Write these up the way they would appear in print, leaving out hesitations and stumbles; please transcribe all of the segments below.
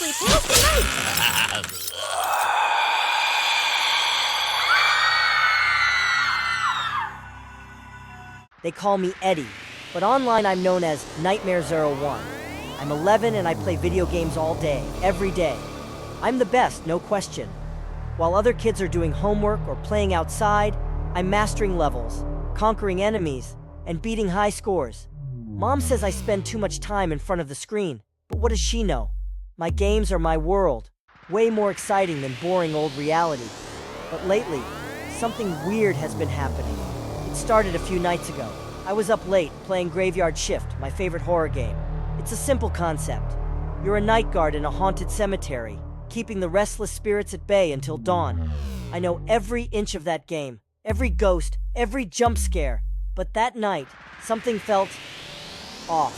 Seriously, pass the knife! They call me Eddie, but online I'm known as Nightmare01. I'm 11 and I play video games all day, every day. I'm the best, no question. While other kids are doing homework or playing outside, I'm mastering levels, conquering enemies, and beating high scores. Mom says I spend too much time in front of the screen, but what does she know? My games are my world, way more exciting than boring old reality. But lately, something weird has been happening. It started a few nights ago. I was up late playing Graveyard Shift, my favorite horror game. It's a simple concept. You're a night guard in a haunted cemetery, keeping the restless spirits at bay until dawn. I know every inch of that game, every ghost, every jump scare. But that night, something felt off.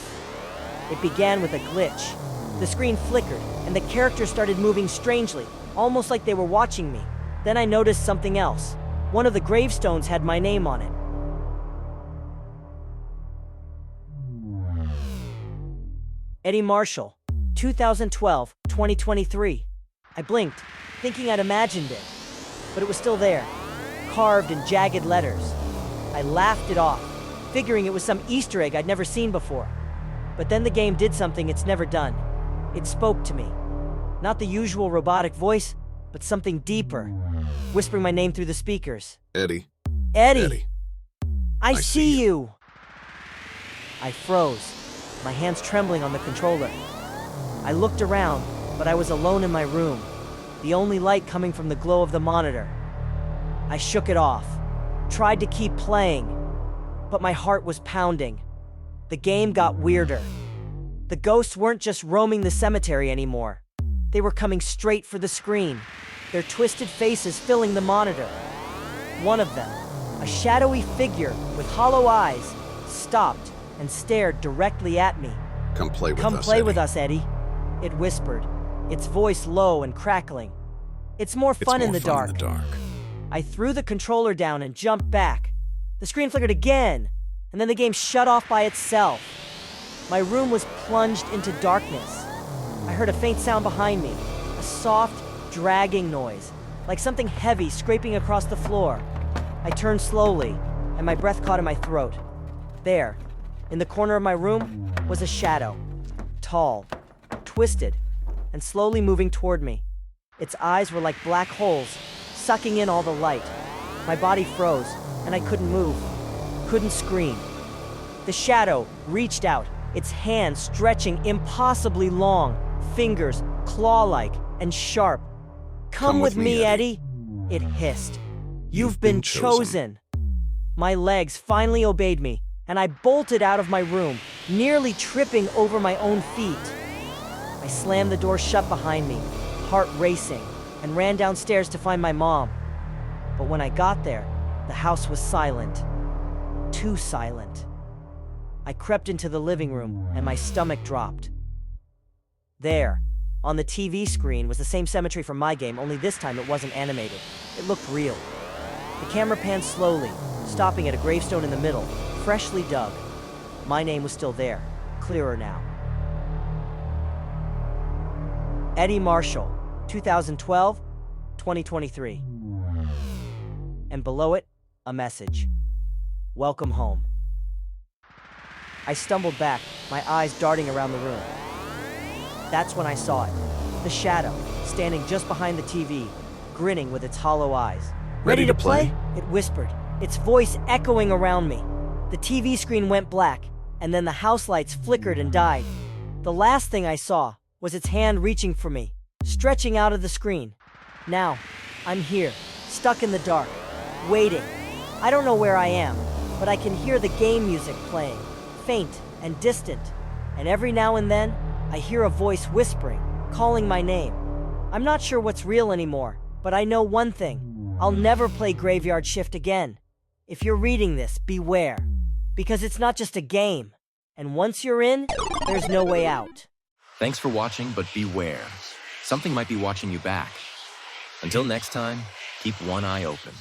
It began with a glitch. The screen flickered, and the characters started moving strangely, almost like they were watching me. Then I noticed something else. One of the gravestones had my name on it. Eddie Marshall, 2012-2023. I blinked, thinking I'd imagined it, but it was still there, carved in jagged letters. I laughed it off, figuring it was some Easter egg I'd never seen before. But then the game did something it's never done. It spoke to me. Not the usual robotic voice, but something deeper, whispering my name through the speakers. Eddie. Eddie! I see see you! I froze, my hands trembling on the controller. I looked around, but I was alone in my room, the only light coming from the glow of the monitor. I shook it off, tried to keep playing, but my heart was pounding. The game got weirder. The ghosts weren't just roaming the cemetery anymore. They were coming straight for the screen, their twisted faces filling the monitor. One of them, a shadowy figure with hollow eyes, stopped and stared directly at me. Come play with us, Come play Eddie. with us, Eddie, it whispered, its voice low and crackling. It's more fun in the dark. I threw the controller down and jumped back. The screen flickered again, and then the game shut off by itself. My room was plunged into darkness. I heard a faint sound behind me, a soft, dragging noise, like something heavy scraping across the floor. I turned slowly, and my breath caught in my throat. There, in the corner of my room, was a shadow, tall, twisted, and slowly moving toward me. Its eyes were like black holes, sucking in all the light. My body froze, and I couldn't move, couldn't scream. The shadow reached out, its hands stretching impossibly long, fingers claw-like and sharp. Come with me, Eddie, it hissed. You've been chosen. My legs finally obeyed me, and I bolted out of my room, nearly tripping over my own feet. I slammed the door shut behind me, heart racing, and ran downstairs to find my mom. But when I got there, the house was silent. Too silent. I crept into the living room, and my stomach dropped. There, on the TV screen, was the same cemetery from my game, only this time it wasn't animated. It looked real. The camera panned slowly, stopping at a gravestone in the middle, freshly dug. My name was still there, clearer now. Eddie Marshall, 2012-2023. And below it, a message. Welcome home. I stumbled back, my eyes darting around the room. That's when I saw it. The shadow, standing just behind the TV, grinning with its hollow eyes. Ready to play? It whispered, its voice echoing around me. The TV screen went black, and then the house lights flickered and died. The last thing I saw was its hand reaching for me, stretching out of the screen. Now, I'm here, stuck in the dark, waiting. I don't know where I am, but I can hear the game music playing, faint and distant. And every now and then, I hear a voice whispering, calling my name. I'm not sure what's real anymore, but I know one thing. I'll never play Graveyard Shift again. If you're reading this, beware. Because it's not just a game. And once you're in, there's no way out. Thanks for watching, but beware. Something might be watching you back. Until next time, keep one eye open.